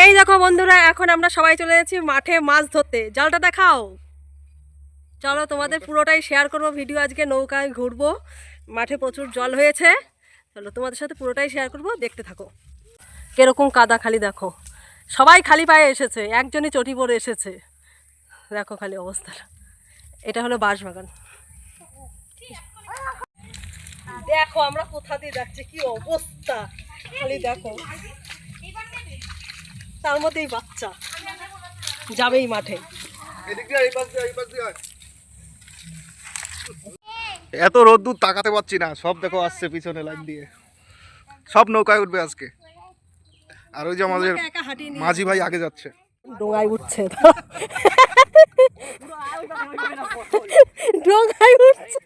এই দেখো বন্ধুরা, এখন আমরা সবাই চলে যাচ্ছি মাঠে মাছ ধরতে। জালটা দেখাও। চলো তোমাদের পুরোটাই শেয়ার করবো ভিডিও। আজকে নৌকায় ঘুরবো, মাঠে প্রচুর জল হয়েছে। চলো তোমাদের সাথে পুরোটাই শেয়ার করবো, দেখতে থাকো। কিরকম কাদা খালি দেখো, সবাই খালি পায়ে এসেছে, একজনই চটি পরে এসেছে। দেখো খালি অবস্থাটা। এটা হলো বাঁশবাগান। দেখো আমরা কোথা দিয়ে যাচ্ছি, কি অবস্থা খালি দেখো। তার মধ্যেই বাচ্চা যাবেই মাঠে। এত রোদ্দুর তাকাতে পারছি না, সব দেখো আসছে পিছনে লাইন দিয়ে, সব নৌকায় উঠবে আজকে। আর ওই যে আমাদের মাঝি ভাই আগে যাচ্ছে, ডোঙায় উঠছে। ডোঙায় উঠছে,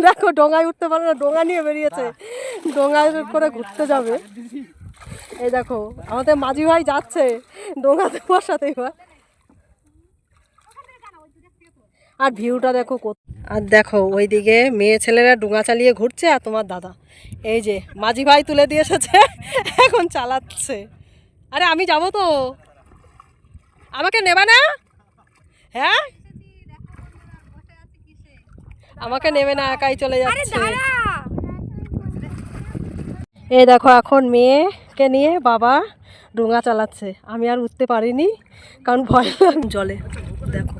দেখো ডোঙায় উঠতে পারে না, ডোঙা নিয়ে বেরিয়েছে, ডোঙায় করে ঘুরতে যাবে। এই দেখো আমাদের মাঝি ভাই যাচ্ছে ডোঙাতে বসাতে। এবার আর ভিউটা দেখো। আর দেখো ওইদিকে মেয়ে ছেলেরা ডোঙা চালিয়ে ঘুরছে, আর তোমার দাদা এই যে মাঝি ভাই তুলে দিয়ে এসেছে, এখন চালাচ্ছে। আরে আমি যাবো তো, আমাকে নেবে না? হ্যাঁ আমাকে নেবে না, একাই চলে যাচ্ছে। এই দেখো এখন মেয়েকে নিয়ে বাবা ডোঙা চালাচ্ছে। আমি আর উঠতে পারিনি, কারণ ভয় লাগে জলে। দেখো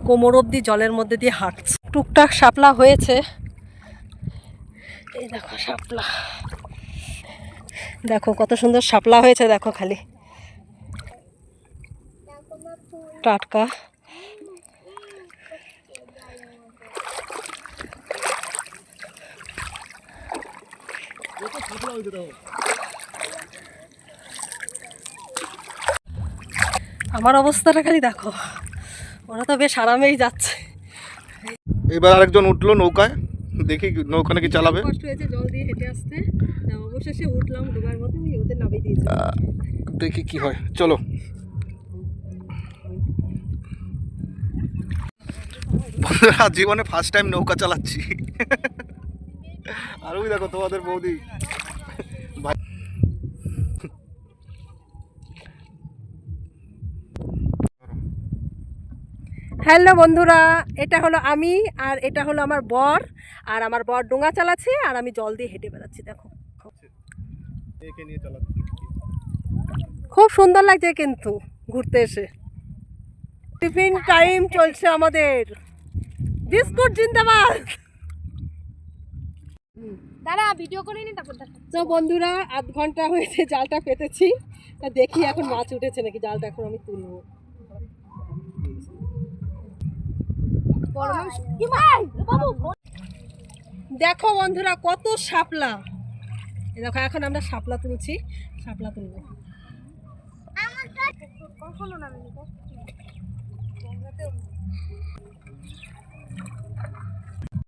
কোমর অবধি জলের মধ্যে দিয়ে হাঁটছে। টুকটাক শাপলা হয়েছে, এই দেখো শাপলা, দেখো কত সুন্দর শাপলা হয়েছে, দেখো খালি টাটকা। আমার অবস্থাটা খালি দেখো, ওরা তো বেশ আরামেই যাচ্ছে। এবার আরেকজন উঠলো নৌকায়, দেখি নৌকা নাকি চালাবে। কষ্ট হয়েছে জল দিয়ে হেঁটে আসতে, অবশেষে উঠলাম ডোবার মধ্যে, ওদের নামিয়ে দিয়েছে। দেখি কি হয়, চলো। বন্ধুরা জীবনে ফার্স্ট টাইম নৌকা চালাচ্ছি। আর ওই দেখো তোমাদের বৌদি। হ্যালো বন্ধুরা, এটা হলো আমি, আর এটা হলো আমার বর। আর আমার বর ডোঙা চালাচ্ছে, আর আমি জল দিয়ে হেঁটে বেড়াচ্ছি। দেখো খুব সুন্দর লাগছে কিন্তু ঘুরতে এসে। টিফিন টাইম চলছে আমাদের, বিস্কুট জিন্দাবাদ। দাঁড়া ভিডিও করে নি, তারপর তো বন্ধুরা 8 ঘন্টা হয়েছে জালটা পেতেছি, তা দেখি এখন মাছ উঠেছে নাকি। জালটা এখন আমি তুলবো। দেখো বন্ধুরা কত শাপলা, দেখো এখন আমরা শাপলা তুলছি, শাপলা তুলবো।